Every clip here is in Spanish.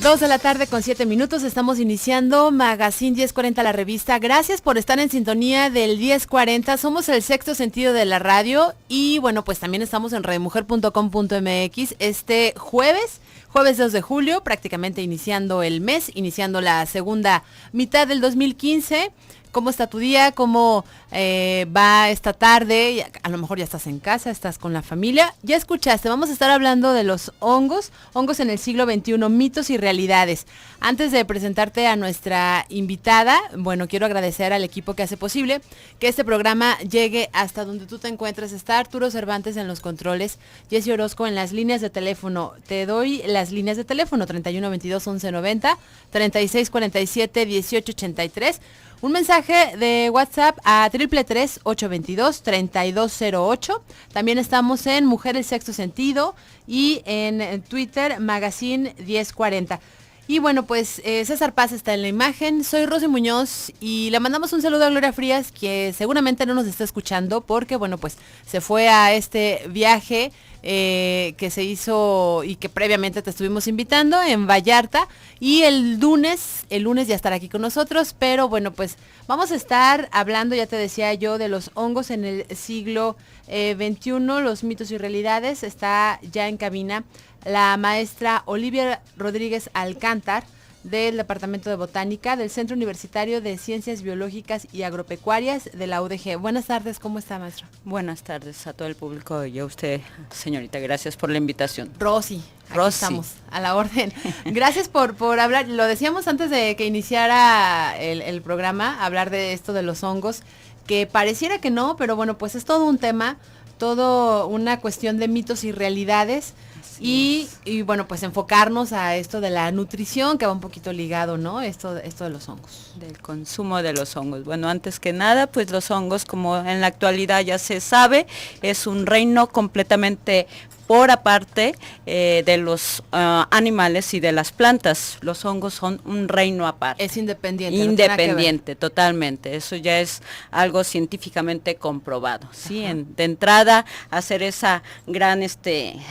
2:07 p.m. Estamos iniciando Magazine 1040, la revista. Gracias por estar en sintonía del 1040. Somos el sexto sentido de la radio y bueno, pues también estamos en radiomujer.com.mx este jueves 2 de julio, prácticamente iniciando el mes, iniciando la segunda mitad del 2015. ¿Cómo está tu día? ¿Cómo va esta tarde? A lo mejor ya estás en casa, estás con la familia. Ya escuchaste, vamos a estar hablando de los hongos en el siglo XXI, mitos y realidades. Antes de presentarte a nuestra invitada, bueno, quiero agradecer al equipo que hace posible que este programa llegue hasta donde tú te encuentres. Está Arturo Cervantes en los controles, Jessy Orozco en las líneas de teléfono. Te doy las líneas de teléfono: 31 22 11 90, 36 47 18 83. Un mensaje de WhatsApp a 333-822-3208. También estamos en Mujer el Sexto Sentido y en Twitter Magazine 1040. Y bueno, pues César Paz está en la imagen. Soy Rosy Muñoz y le mandamos un saludo a Gloria Frías, que seguramente no nos está escuchando porque, bueno, pues se fue a este viaje que se hizo y que previamente te estuvimos invitando en Vallarta, y el lunes ya estará aquí con nosotros. Pero bueno, pues vamos a estar hablando, ya te decía yo, de los hongos en el siglo XXI, los mitos y realidades. Está ya en cabina la maestra Olivia Rodríguez Alcántar, del Departamento de Botánica del Centro Universitario de Ciencias Biológicas y Agropecuarias de la UDG. Buenas tardes, ¿cómo está, maestra? Buenas tardes a todo el público y a usted, señorita, gracias por la invitación. Rosy, estamos a la orden. Gracias por hablar. Lo decíamos antes de que iniciara el programa, hablar de esto de los hongos, que pareciera que no, pero bueno, pues es todo un tema, todo una cuestión de mitos y realidades. Y bueno, pues enfocarnos a esto de la nutrición, que va un poquito ligado, ¿no? Esto de los hongos. Del consumo de los hongos. Bueno, antes que nada, pues los hongos, como en la actualidad ya se sabe, es un reino completamente por aparte de los animales y de las plantas. Los hongos son un reino aparte. Es independiente. Independiente, no totalmente. Eso ya es algo científicamente comprobado. ¿Sí? De entrada, hacer esa gran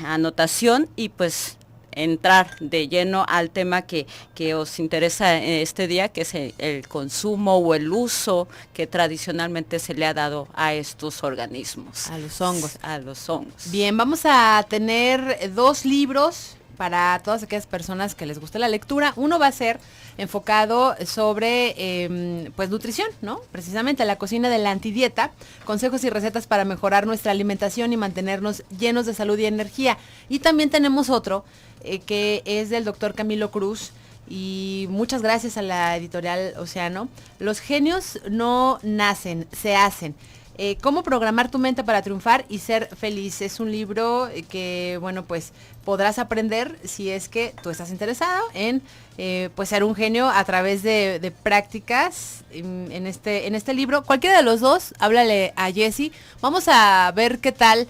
anotación y pues entrar de lleno al tema que os interesa este día, que es el consumo o el uso que tradicionalmente se le ha dado a estos organismos. A los hongos. A los hongos. Bien, vamos a tener 2 libros para todas aquellas personas que les guste la lectura. Uno va a ser enfocado sobre pues nutrición, ¿no? Precisamente la cocina de la antidieta, consejos y recetas para mejorar nuestra alimentación y mantenernos llenos de salud y energía. Y también tenemos otro que es del doctor Camilo Cruz, y muchas gracias a la editorial Océano. Los genios no nacen, se hacen. Cómo programar tu mente para triunfar y ser feliz. Es un libro que, bueno, pues podrás aprender si es que tú estás interesado en pues ser un genio a través de prácticas en este libro. Cualquiera de los dos, háblale a Jessy. Vamos a ver qué tal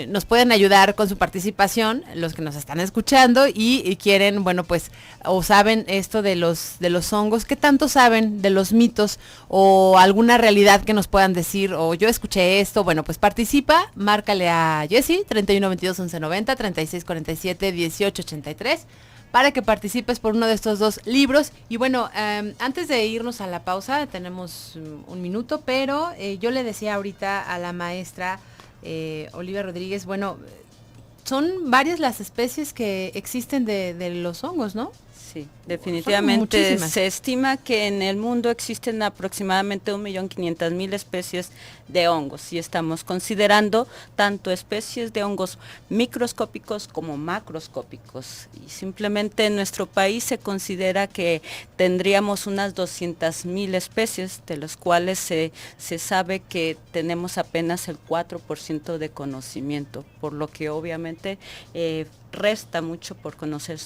nos pueden ayudar con su participación los que nos están escuchando y quieren, bueno, pues, o saben esto de los hongos. ¿Qué tanto saben de los mitos o alguna realidad que nos puedan decir? O yo escuché esto. Bueno, pues participa, márcale a Jessy, 31 22 11 90, 36 47 18 83, para que participes por uno de estos 2 libros. Y bueno, antes de irnos a la pausa, tenemos un minuto, pero yo le decía ahorita a la maestra Olivia Rodríguez, bueno, son varias las especies que existen de los hongos, ¿no? Sí, definitivamente se estima que en el mundo existen aproximadamente 1.500.000 especies de hongos, y estamos considerando tanto especies de hongos microscópicos como macroscópicos, y simplemente en nuestro país se considera que tendríamos unas 200.000 especies, de las cuales se sabe que tenemos apenas el 4% de conocimiento, por lo que obviamente resta mucho por conocer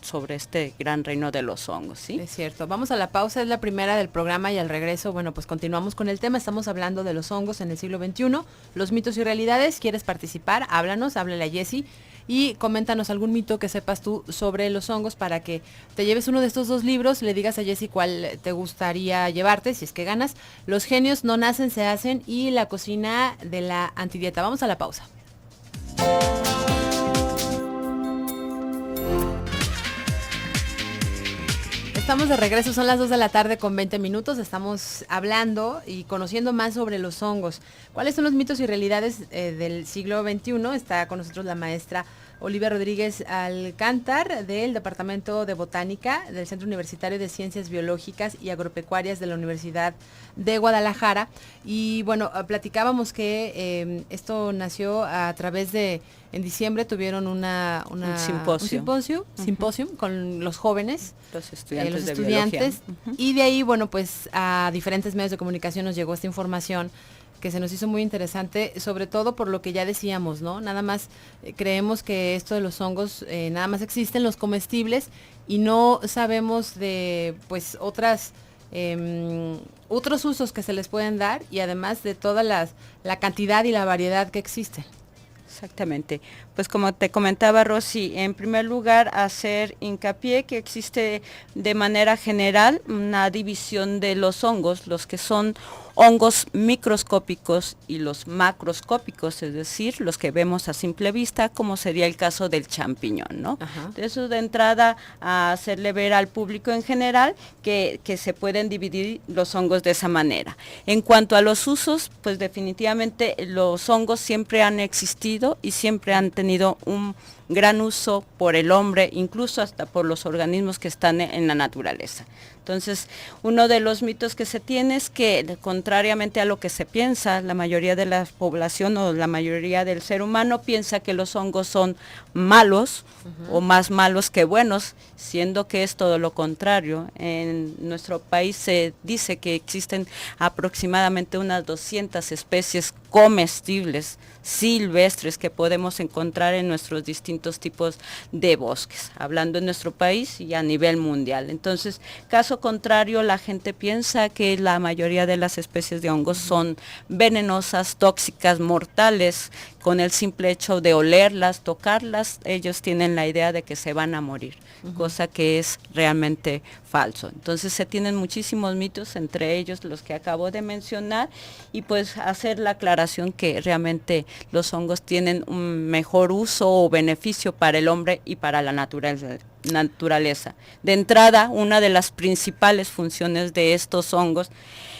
sobre este gran reino de los hongos, ¿sí? Es cierto. Vamos a la pausa, es la primera del programa, y al regreso, bueno, pues continuamos con el tema. Estamos hablando de los hongos en el siglo XXI, los mitos y realidades. ¿Quieres participar? Háblanos, háblale a Jessy y coméntanos algún mito que sepas tú sobre los hongos para que te lleves uno de estos 2 libros, le digas a Jessy cuál te gustaría llevarte, si es que ganas. Los genios no nacen, se hacen, y la cocina de la antidieta. Vamos a la pausa. Estamos de regreso, son las 2 de la tarde con 20 minutos. Estamos hablando y conociendo más sobre los hongos. ¿Cuáles son los mitos y realidades del siglo XXI? Está con nosotros la maestra Olivia Rodríguez Alcántar del Departamento de Botánica del Centro Universitario de Ciencias Biológicas y Agropecuarias de la Universidad de Guadalajara. Y bueno, platicábamos que esto nació a través de, en diciembre tuvieron un simposio con los jóvenes, los estudiantes, y de ahí, bueno, pues a diferentes medios de comunicación nos llegó esta información que se nos hizo muy interesante, sobre todo por lo que ya decíamos, ¿no? Nada más creemos que esto de los hongos nada más existen los comestibles y no sabemos de pues otros usos que se les pueden dar y además de toda la cantidad y la variedad que existe. Exactamente. Pues como te comentaba Rosy, en primer lugar hacer hincapié que existe de manera general una división de los hongos, los que son hongos microscópicos y los macroscópicos, es decir, los que vemos a simple vista, como sería el caso del champiñón, ¿no? Eso de entrada a hacerle ver al público en general que se pueden dividir los hongos de esa manera. En cuanto a los usos, pues definitivamente los hongos siempre han existido y siempre han tenido un gran uso por el hombre, incluso hasta por los organismos que están en la naturaleza. Entonces, uno de los mitos que se tiene es que, contrariamente a lo que se piensa, la mayoría de la población o la mayoría del ser humano piensa que los hongos son malos o más malos que buenos, siendo que es todo lo contrario. En nuestro país se dice que existen aproximadamente unas 200 especies comestibles silvestres que podemos encontrar en nuestros distintos tipos de bosques, hablando en nuestro país y a nivel mundial. Entonces, caso contrario, la gente piensa que la mayoría de las especies de hongos son venenosas, tóxicas, mortales. Con el simple hecho de olerlas, tocarlas, ellos tienen la idea de que se van a morir, cosa que es realmente falso. Entonces se tienen muchísimos mitos, entre ellos los que acabo de mencionar, y pues hacer la aclaración que realmente los hongos tienen un mejor uso o beneficio para el hombre y para la naturaleza. De entrada, una de las principales funciones de estos hongos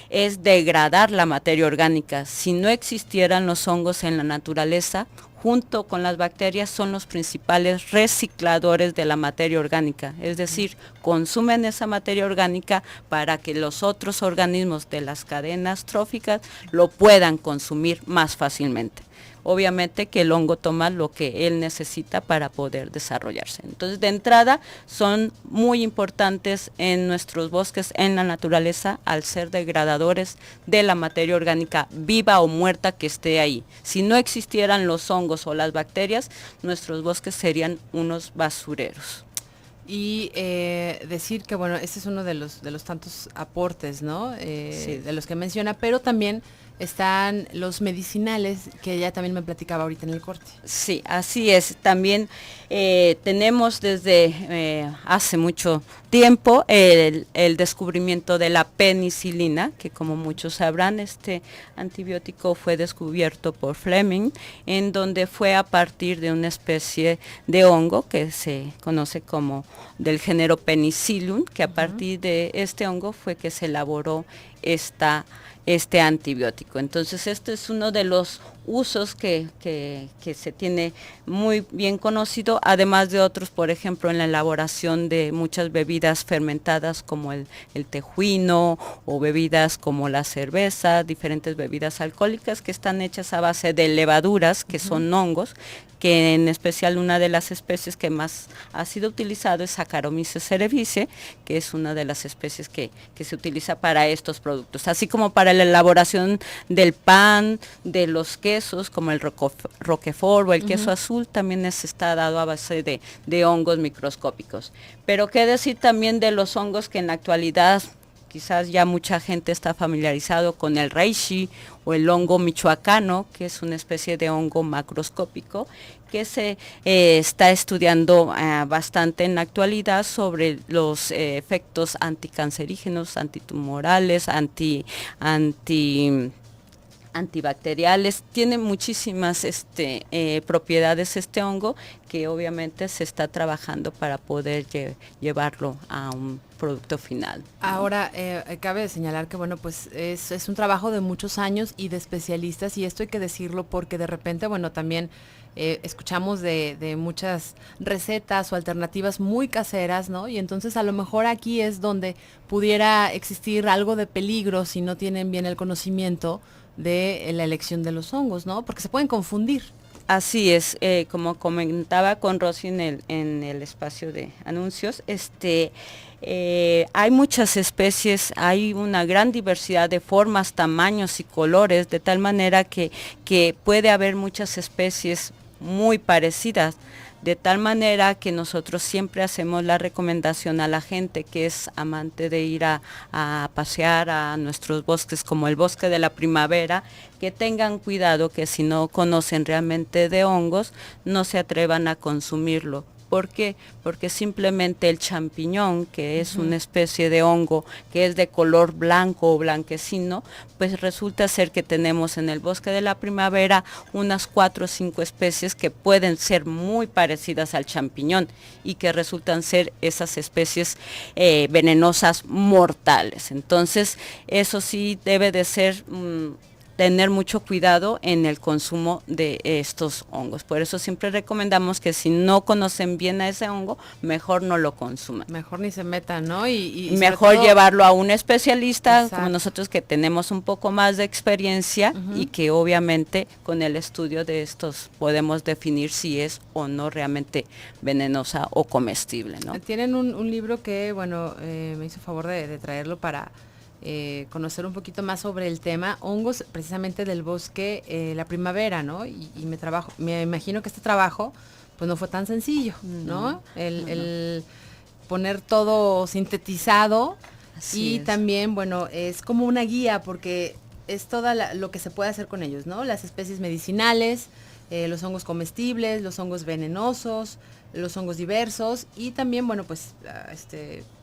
es degradar la materia orgánica. Si no existieran los hongos en la naturaleza, junto con las bacterias son los principales recicladores de la materia orgánica, es decir, consumen esa materia orgánica para que los otros organismos de las cadenas tróficas lo puedan consumir más fácilmente. Obviamente que el hongo toma lo que él necesita para poder desarrollarse. Entonces, de entrada, son muy importantes en nuestros bosques, en la naturaleza, al ser degradadores de la materia orgánica viva o muerta que esté ahí. Si no existieran los hongos o las bacterias, nuestros bosques serían unos basureros. Y decir que, bueno, este es uno de los tantos aportes, ¿no? Sí. De los que menciona, pero también están los medicinales, que ella también me platicaba ahorita en el corte. Sí, así es. También tenemos desde hace mucho tiempo el descubrimiento de la penicilina, que como muchos sabrán, este antibiótico fue descubierto por Fleming, en donde fue a partir de una especie de hongo que se conoce como del género Penicillium, que a partir de este hongo fue que se elaboró este antibiótico. Entonces, este es uno de los usos que se tiene muy bien conocido, además de otros, por ejemplo, en la elaboración de muchas bebidas fermentadas como el tejuino o bebidas como la cerveza, diferentes bebidas alcohólicas que están hechas a base de levaduras, que son hongos, que en especial una de las especies que más ha sido utilizado es Saccharomyces cerevisiae, que es una de las especies que se utiliza para estos productos, así como para la elaboración del pan, de los quesos, como el Roquefort o el queso azul, también está dado a base de hongos microscópicos. Pero qué decir también de los hongos que en la actualidad quizás ya mucha gente está familiarizado con el reishi o el hongo michoacano, que es una especie de hongo macroscópico que se está estudiando bastante en la actualidad sobre los efectos anticancerígenos, antitumorales, antibacteriales, tiene muchísimas propiedades este hongo que obviamente se está trabajando para poder llevarlo a un producto final, ¿no? Ahora, cabe señalar que bueno, pues es un trabajo de muchos años y de especialistas, y esto hay que decirlo porque de repente, bueno, también escuchamos de muchas recetas o alternativas muy caseras, ¿no? Y entonces a lo mejor aquí es donde pudiera existir algo de peligro si no tienen bien el conocimiento de la elección de los hongos, ¿no? Porque se pueden confundir. Así es, como comentaba con Rosy en el espacio de anuncios, hay muchas especies, hay una gran diversidad de formas, tamaños y colores, de tal manera que puede haber muchas especies muy parecidas, de tal manera que nosotros siempre hacemos la recomendación a la gente que es amante de ir a pasear a nuestros bosques, como el bosque de la primavera, que tengan cuidado, que si no conocen realmente de hongos, no se atrevan a consumirlo. ¿Por qué? Porque simplemente el champiñón, que es una especie de hongo que es de color blanco o blanquecino, pues resulta ser que tenemos en el bosque de la primavera unas 4 o 5 especies que pueden ser muy parecidas al champiñón y que resultan ser esas especies venenosas mortales. Entonces, eso sí debe de ser tener mucho cuidado en el consumo de estos hongos. Por eso siempre recomendamos que si no conocen bien a ese hongo, mejor no lo consuman. Mejor ni se metan, ¿no? Y mejor llevarlo a un especialista, exacto, como nosotros que tenemos un poco más de experiencia y que obviamente con el estudio de estos podemos definir si es o no realmente venenosa o comestible, ¿no? Tienen un libro que, bueno, me hizo favor de traerlo para conocer un poquito más sobre el tema, hongos precisamente del bosque, la primavera, ¿no? Y me imagino que este trabajo pues no fue tan sencillo, ¿no? El poner todo sintetizado. Así y es. También, bueno, es como una guía porque es toda lo que se puede hacer con ellos, ¿no? Las especies medicinales, los hongos comestibles, los hongos venenosos, los hongos diversos y también, bueno, pues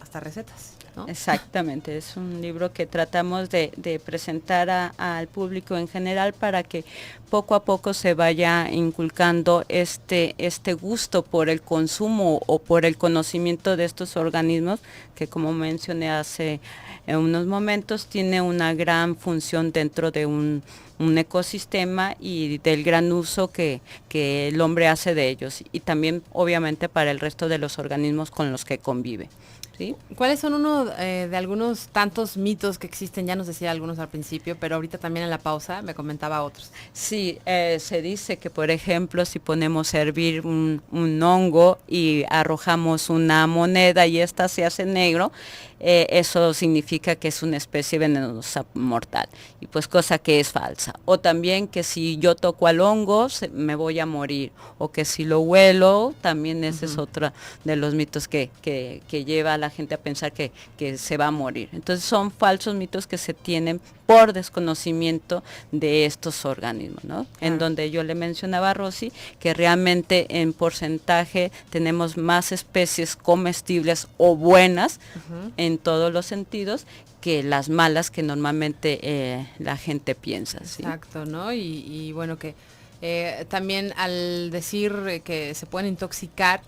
hasta recetas, ¿no? Exactamente, es un libro que tratamos de presentar al público en general para que poco a poco se vaya inculcando este gusto por el consumo o por el conocimiento de estos organismos que, como mencioné hace unos momentos, tiene una gran función dentro de un ecosistema y del gran uso que el hombre hace de ellos y también obviamente para el resto de los organismos con los que convive. ¿Sí? ¿Cuáles son uno de algunos tantos mitos que existen? Ya nos decía algunos al principio, pero ahorita también en la pausa me comentaba otros. Sí, se dice que, por ejemplo, si ponemos a hervir un hongo y arrojamos una moneda y ésta se hace negro, eso significa que es una especie venenosa mortal, y pues cosa que es falsa. O también que si yo toco al hongo me voy a morir, o que si lo huelo, también ese es otro de los mitos que lleva a la gente a pensar que se va a morir. Entonces son falsos mitos que se tienen por desconocimiento de estos organismos, ¿no? En donde yo le mencionaba a Rosy que realmente en porcentaje tenemos más especies comestibles o buenas en todos los sentidos que las malas que normalmente la gente piensa, ¿sí? Exacto, ¿no? Y bueno, que también al decir que se pueden intoxicar,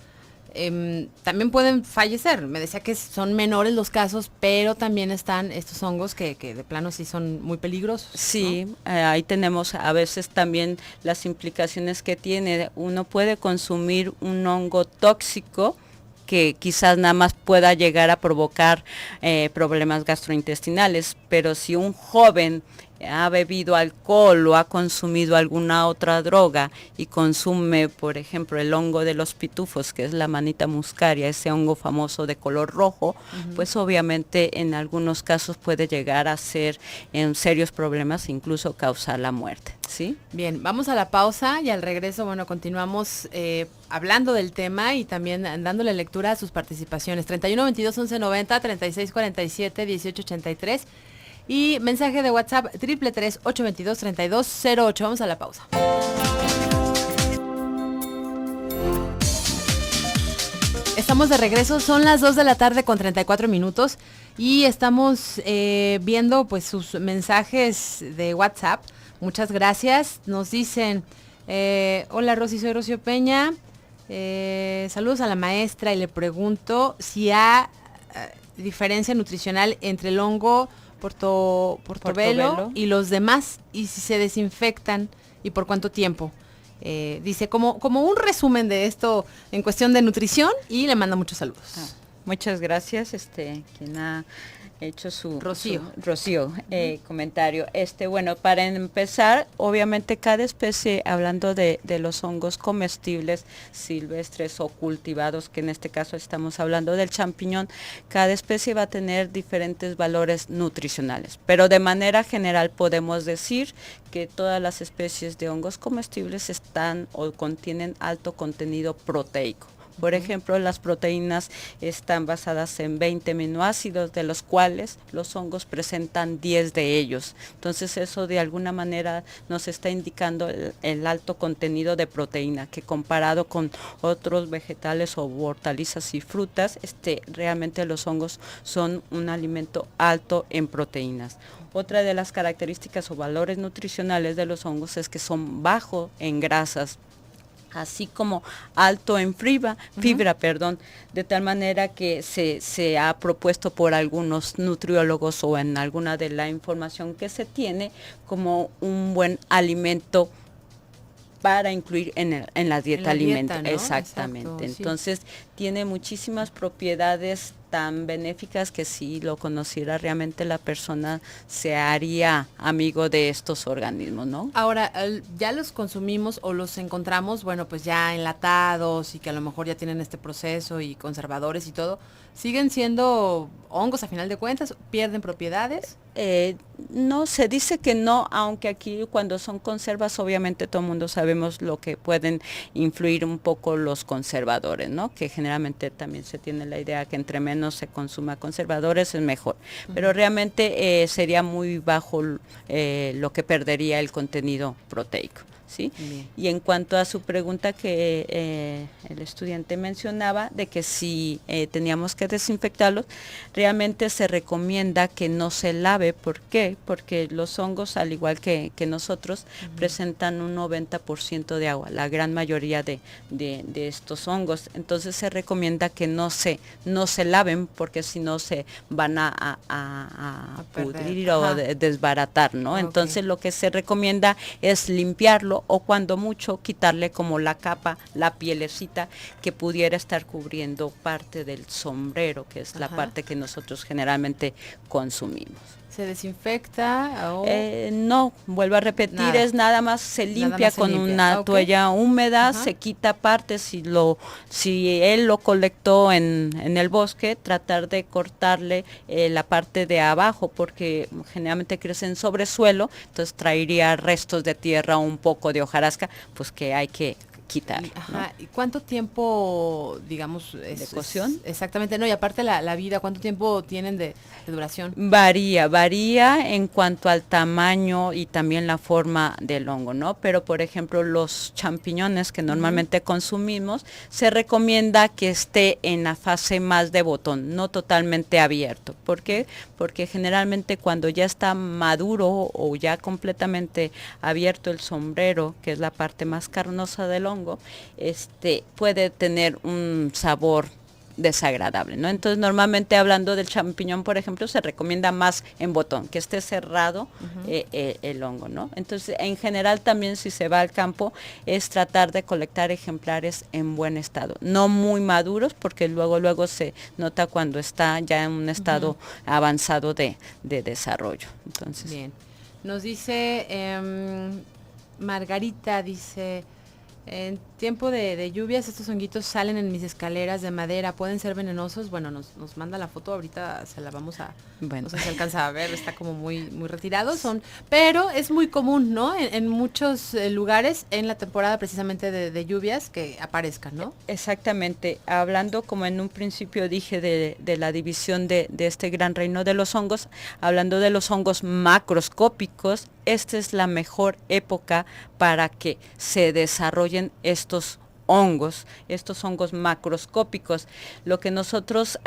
también pueden fallecer. Me decía que son menores los casos, pero también están estos hongos que de plano sí son muy peligrosos, ¿no? Sí, ahí tenemos a veces también las implicaciones que tiene. Uno puede consumir un hongo tóxico que quizás nada más pueda llegar a provocar problemas gastrointestinales, pero si un joven ha bebido alcohol o ha consumido alguna otra droga y consume, por ejemplo, el hongo de los pitufos, que es la manita muscaria, ese hongo famoso de color rojo, pues obviamente en algunos casos puede llegar a ser serios problemas, incluso causar la muerte, ¿sí? Bien, vamos a la pausa y al regreso, bueno, continuamos hablando del tema y también dándole lectura a sus participaciones. 31 22 11 90, 36 47 18 83. Y mensaje de WhatsApp 333-822-3208. Vamos a la pausa. Estamos de regreso, son las 2 de la tarde con 34 minutos y estamos viendo pues sus mensajes de WhatsApp Muchas gracias. Nos dicen, hola Rosy, soy Rocío Peña. Saludos a la maestra y le pregunto si hay diferencia nutricional entre el hongo portobelo y los demás, y si se desinfectan y por cuánto tiempo. Dice como un resumen de esto en cuestión de nutrición, y le manda muchos saludos. Muchas gracias, quien ha hecho su Rocío, comentario. Bueno, para empezar, obviamente cada especie, hablando de los hongos comestibles silvestres o cultivados, que en este caso estamos hablando del champiñón, cada especie va a tener diferentes valores nutricionales, pero de manera general podemos decir que todas las especies de hongos comestibles están o contienen alto contenido proteico. Por ejemplo, las proteínas están basadas en 20 aminoácidos, de los cuales los hongos presentan 10 de ellos. Entonces eso de alguna manera nos está indicando el alto contenido de proteína, que comparado con otros vegetales o hortalizas y frutas, realmente los hongos son un alimento alto en proteínas. Otra de las características o valores nutricionales de los hongos es que son bajos en grasas, así como alto en fibra, de tal manera que se ha propuesto por algunos nutriólogos o en alguna de la información que se tiene como un buen alimento para incluir en la dieta alimentaria. ¿No? Exactamente. Exacto, entonces, tiene muchísimas propiedades tan benéficas que si lo conociera realmente la persona se haría amigo de estos organismos, ¿no? Ahora, ya los consumimos o los encontramos, bueno, pues ya enlatados y que a lo mejor ya tienen este proceso y conservadores y todo, ¿siguen siendo hongos a final de cuentas? ¿Pierden propiedades? No, se dice que no, aunque aquí cuando son conservas obviamente todo el mundo sabemos lo que pueden influir un poco los conservadores, ¿no? Que generalmente también se tiene la idea que entre menos se consuma conservadores es mejor, pero realmente sería muy bajo lo que perdería el contenido proteico. ¿Sí? Y en cuanto a su pregunta que el estudiante mencionaba, de que si teníamos que desinfectarlos, realmente se recomienda que no se lave. ¿Por qué? Porque los hongos, al igual que nosotros, presentan un 90% de agua, la gran mayoría de estos hongos. Entonces se recomienda que no se laven, porque si no se van a pudrir o desbaratar, ¿no? Okay. Entonces lo que se recomienda es limpiarlo, o cuando mucho quitarle como la capa, la pielecita que pudiera estar cubriendo parte del sombrero, que es la parte que nosotros generalmente consumimos. ¿Se desinfecta? No, vuelvo a repetir, es nada más se limpia con una toalla húmeda, se quita parte, si él lo colectó en el bosque, tratar de cortarle la parte de abajo, porque generalmente crece en sobresuelo, entonces traería restos de tierra o un poco de hojarasca, pues que hay que quitar. ¿No? ¿Y cuánto tiempo, digamos, de cocción? Exactamente, no, y aparte la vida, ¿cuánto tiempo tienen de duración? Varía en cuanto al tamaño y también la forma del hongo, ¿no? Pero, por ejemplo, los champiñones que normalmente consumimos, se recomienda que esté en la fase más de botón, no totalmente abierto. ¿Por qué? Porque generalmente cuando ya está maduro o ya completamente abierto el sombrero, que es la parte más carnosa del hongo, puede tener un sabor desagradable, ¿no? Entonces normalmente hablando del champiñón, por ejemplo, se recomienda más en botón, que esté cerrado el hongo, ¿no? Entonces en general también si se va al campo es tratar de colectar ejemplares en buen estado, no muy maduros, porque luego se nota cuando está ya en un estado avanzado de desarrollo. Entonces, bien, nos dice Margarita, dice: en tiempo de lluvias estos honguitos salen en mis escaleras de madera, ¿pueden ser venenosos? Bueno, nos manda la foto, ahorita se la vamos a... Bueno. No sé si alcanza a ver, está como muy retirados, pero es muy común, ¿no? En muchos lugares en la temporada precisamente de lluvias que aparezcan, ¿no? Exactamente, hablando como en un principio dije de la división de este gran reino de los hongos, hablando de los hongos macroscópicos, esta es la mejor época para que se desarrollen estos hongos, estos hongos macroscópicos. Lo que nosotros,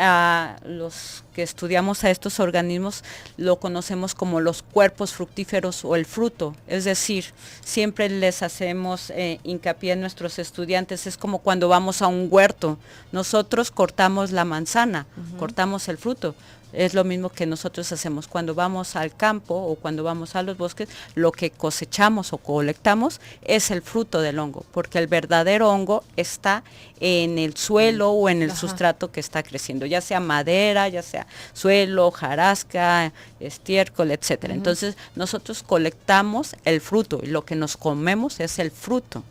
los que estudiamos a estos organismos, lo conocemos como los cuerpos fructíferos o el fruto. Es decir, siempre les hacemos hincapié a nuestros estudiantes, es como cuando vamos a un huerto, nosotros cortamos la manzana, cortamos el fruto. Es lo mismo que nosotros hacemos cuando vamos al campo o cuando vamos a los bosques, lo que cosechamos o colectamos es el fruto del hongo, porque el verdadero hongo está en el suelo o en el sustrato que está creciendo, ya sea madera, ya sea suelo, hojarasca, estiércol, etcétera. Entonces nosotros colectamos el fruto y lo que nos comemos es el fruto.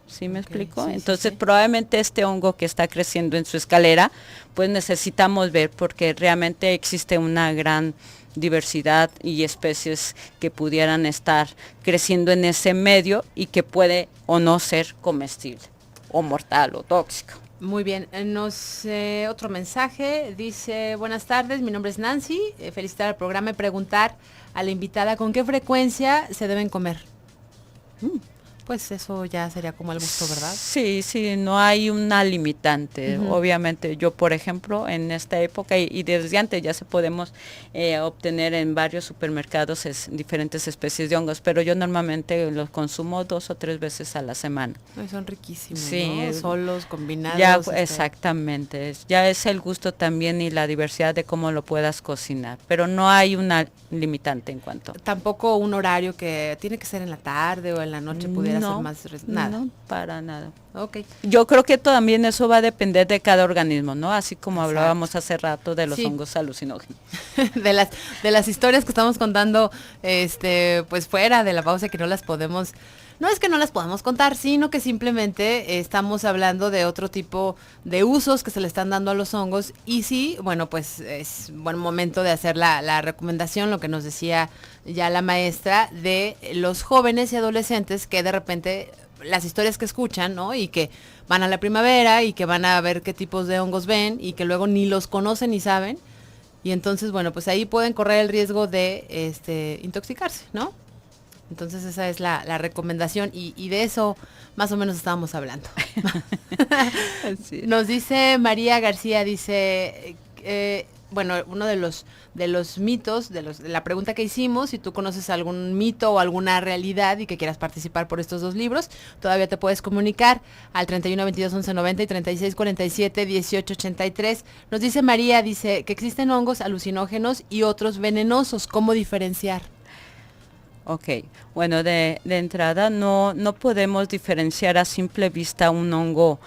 ¿Sí me explico? Sí, entonces probablemente este hongo que está creciendo en su escalera, pues necesitamos ver, porque realmente existe una gran diversidad y especies que pudieran estar creciendo en ese medio y que puede o no ser comestible, o mortal, o tóxico. Muy bien, otro mensaje, dice, buenas tardes, mi nombre es Nancy, felicitar al programa y preguntar a la invitada con qué frecuencia se deben comer. Pues eso ya sería como al gusto, ¿verdad? Sí, no hay una limitante. Obviamente yo, por ejemplo, en esta época y desde antes ya se podemos obtener en varios supermercados diferentes especies de hongos, pero yo normalmente los consumo 2 o 3 veces a la semana. Son riquísimos, sí, ¿no? Solos, combinados. Ya, exactamente. Ya es el gusto también y la diversidad de cómo lo puedas cocinar, pero no hay una limitante en cuanto. Tampoco un horario que tiene que ser en la tarde o en la noche pudiera ser más nada. No, para nada. Okay. Yo creo que también eso va a depender de cada organismo, ¿no? Así como hablábamos hace rato de los hongos alucinógenos. de las historias que estamos contando, pues fuera de la pausa, que no las podemos, no es que no las podamos contar, sino que simplemente estamos hablando de otro tipo de usos que se le están dando a los hongos. Y sí, bueno, pues es buen momento de hacer la recomendación, lo que nos decía ya la maestra, de los jóvenes y adolescentes que de repente las historias que escuchan, ¿no? Y que van a la primavera y que van a ver qué tipos de hongos ven y que luego ni los conocen ni saben. Y entonces, bueno, pues ahí pueden correr el riesgo de intoxicarse, ¿no? Entonces esa es la recomendación y de eso más o menos estábamos hablando. Nos dice María García, dice, bueno, uno de los mitos, de la pregunta que hicimos, si tú conoces algún mito o alguna realidad y que quieras participar por estos 2 libros, todavía te puedes comunicar al 31 22 11 90 y 36 47 18 83. Nos dice María, dice que existen hongos alucinógenos y otros venenosos, ¿cómo diferenciar? Ok, bueno, de entrada no podemos diferenciar a simple vista un hongo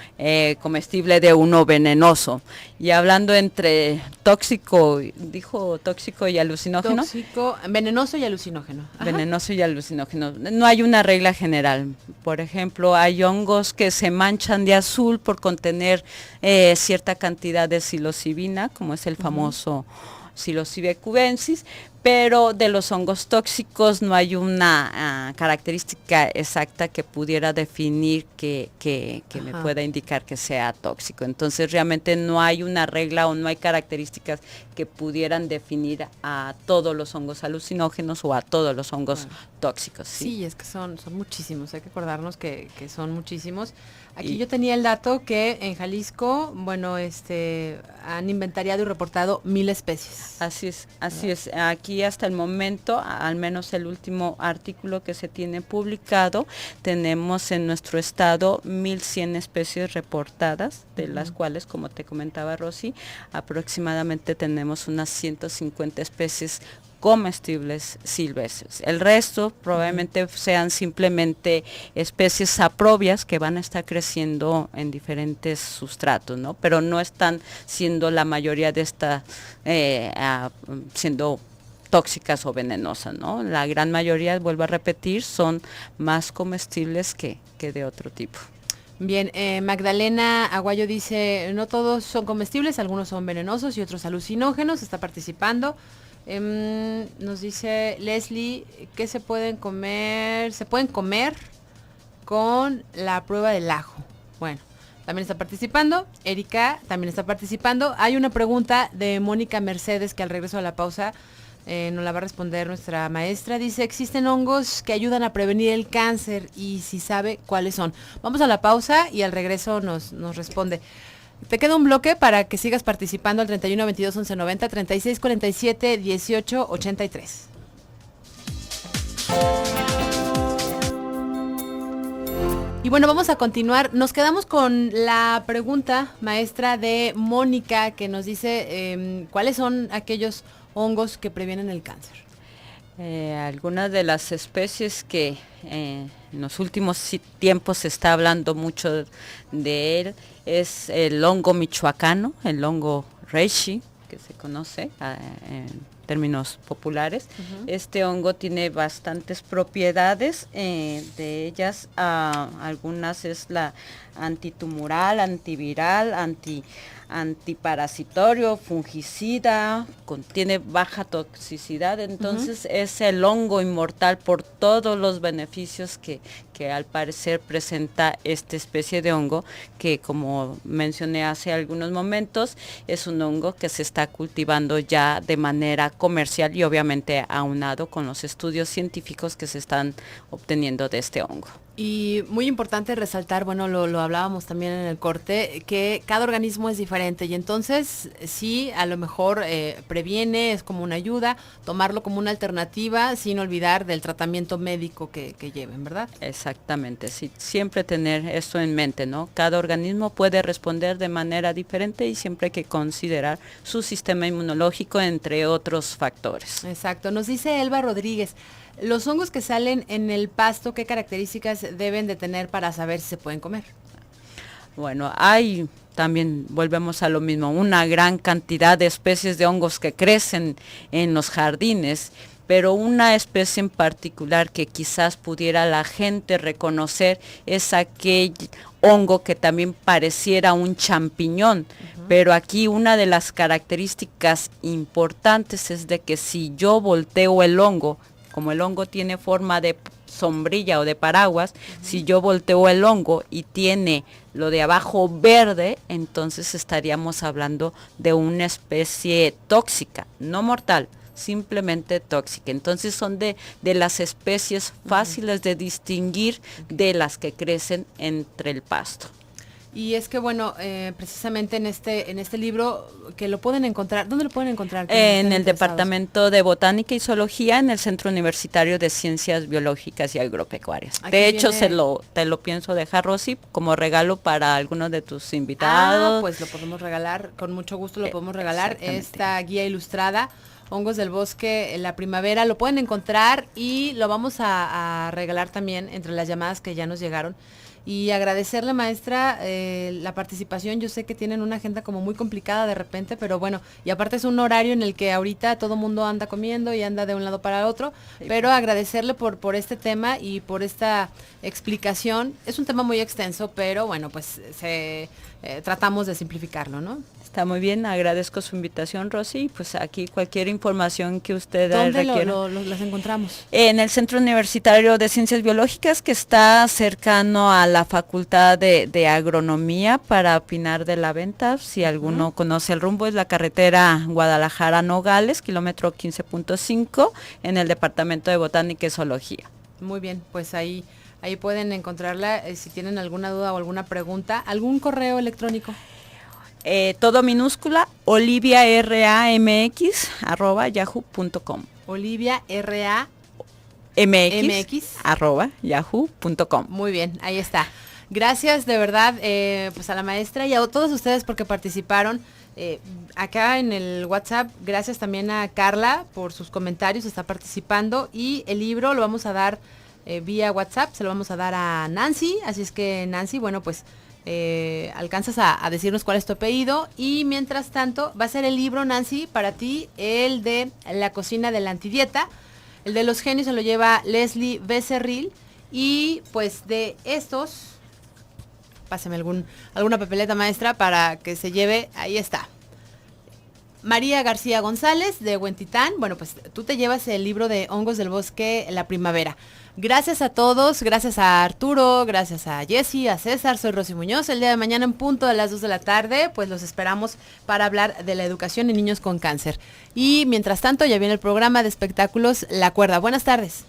comestible de uno venenoso. Y hablando entre tóxico, dijo tóxico y alucinógeno. Tóxico, venenoso y alucinógeno. Ajá. Venenoso y alucinógeno. No hay una regla general. Por ejemplo, hay hongos que se manchan de azul por contener cierta cantidad de psilocibina, como es el famoso Psilocybe cubensis, pero de los hongos tóxicos no hay una característica exacta que pudiera definir que me pueda indicar que sea tóxico. Entonces realmente no hay una regla o no hay características que pudieran definir a todos los hongos alucinógenos o a todos los hongos tóxicos. Sí, es que son muchísimos, hay que acordarnos que son muchísimos. Aquí yo tenía el dato que en Jalisco, bueno, han inventariado y reportado 1000 especies. Así es. Aquí hasta el momento, al menos el último artículo que se tiene publicado, tenemos en nuestro estado 1100 especies reportadas, de las cuales, como te comentaba Rosy, aproximadamente tenemos unas 150 especies comestibles silvestres. El resto probablemente sean simplemente especies saprobias que van a estar creciendo en diferentes sustratos, ¿no? Pero no están siendo la mayoría de estas siendo tóxicas o venenosas, ¿no? La gran mayoría, vuelvo a repetir, son más comestibles que de otro tipo. Bien, Magdalena Aguayo dice, no todos son comestibles, algunos son venenosos y otros alucinógenos, está participando. Nos dice Leslie que se pueden comer con la prueba del ajo. Bueno, también está participando. Erika también está participando. Hay una pregunta de Mónica Mercedes que al regreso a la pausa nos la va a responder nuestra maestra. Dice, existen hongos que ayudan a prevenir el cáncer y si sabe cuáles son. Vamos a la pausa y al regreso nos responde. Te queda un bloque para que sigas participando al 31 22 11 90 36 47 18 83. Y bueno, vamos a continuar. Nos quedamos con la pregunta, maestra, de Mónica, que nos dice cuáles son aquellos hongos que previenen el cáncer. Algunas de las especies que en los últimos tiempos se está hablando mucho de él es el hongo michoacano, el hongo reishi, que se conoce en términos populares. Este hongo tiene bastantes propiedades, de ellas algunas es la antitumoral, antiviral, antiparasitorio, fungicida, contiene baja toxicidad, entonces es el hongo inmortal por todos los beneficios que al parecer presenta esta especie de hongo, que como mencioné hace algunos momentos, es un hongo que se está cultivando ya de manera comercial y obviamente aunado con los estudios científicos que se están obteniendo de este hongo. Y muy importante resaltar, bueno, lo hablábamos también en el corte, que cada organismo es diferente y entonces sí, a lo mejor previene, es como una ayuda, tomarlo como una alternativa sin olvidar del tratamiento médico que lleven, ¿verdad? Exactamente, sí, siempre tener esto en mente, ¿no? Cada organismo puede responder de manera diferente y siempre hay que considerar su sistema inmunológico, entre otros factores. Exacto, nos dice Elba Rodríguez, los hongos que salen en el pasto, ¿qué características deben de tener para saber si se pueden comer? Bueno, hay también, volvemos a lo mismo, una gran cantidad de especies de hongos que crecen en los jardines, pero una especie en particular que quizás pudiera la gente reconocer es aquel hongo que también pareciera un champiñón, pero aquí una de las características importantes es de que si yo volteo el hongo, como el hongo tiene forma de sombrilla o de paraguas, si yo volteo el hongo y tiene lo de abajo verde, entonces estaríamos hablando de una especie tóxica, no mortal, simplemente tóxica. Entonces son de las especies fáciles de distinguir de las que crecen entre el pasto. Y es que bueno, precisamente en este libro que lo pueden encontrar, ¿dónde lo pueden encontrar? En el Departamento de Botánica y Zoología, en el Centro Universitario de Ciencias Biológicas y Agropecuarias. Aquí de hecho, viene... te lo pienso dejar, Rosy, como regalo para algunos de tus invitados. Pues lo podemos regalar, con mucho gusto lo podemos regalar, esta guía ilustrada, Hongos del Bosque en la Primavera, lo pueden encontrar y lo vamos a regalar también entre las llamadas que ya nos llegaron. Y agradecerle, maestra, la participación. Yo sé que tienen una agenda como muy complicada de repente, pero bueno, y aparte es un horario en el que ahorita todo mundo anda comiendo y anda de un lado para otro, sí, pero agradecerle por este tema y por esta explicación. Es un tema muy extenso, pero bueno, pues tratamos de simplificarlo, ¿no? Está muy bien, agradezco su invitación, Rosy. Pues aquí cualquier información que usted requiera. ¿Dónde las encontramos? En el Centro Universitario de Ciencias Biológicas, que está cercano a la Facultad de Agronomía para Pinar de la Venta. Si alguno conoce el rumbo, es la carretera Guadalajara-Nogales, kilómetro 15.5, en el Departamento de Botánica y Zoología. Muy bien, pues ahí pueden encontrarla. Si tienen alguna duda o alguna pregunta, ¿algún correo electrónico? Todo minúscula, oliviaramx@yahoo.com. oliviaramx@yahoo.com. Muy bien, ahí está. Gracias de verdad pues a la maestra y a todos ustedes porque participaron acá en el WhatsApp. Gracias también a Carla por sus comentarios, está participando, y el libro lo vamos a dar vía WhatsApp, se lo vamos a dar a Nancy, así es que Nancy, bueno, pues alcanzas a decirnos cuál es tu apellido, y mientras tanto va a ser el libro, Nancy, para ti, el de La cocina de la antidieta. El de los genios se lo lleva Leslie Becerril, y pues de estos, pásame alguna papeleta, maestra, para que se lleve, ahí está. María García González de Huentitán. Bueno, pues tú te llevas el libro de Hongos del Bosque, La Primavera. Gracias a todos, gracias a Arturo, gracias a Jessy, a César, soy Rosy Muñoz. El día de mañana en punto de las 2 de la tarde, pues los esperamos para hablar de la educación en niños con cáncer. Y mientras tanto ya viene el programa de espectáculos La Cuerda. Buenas tardes.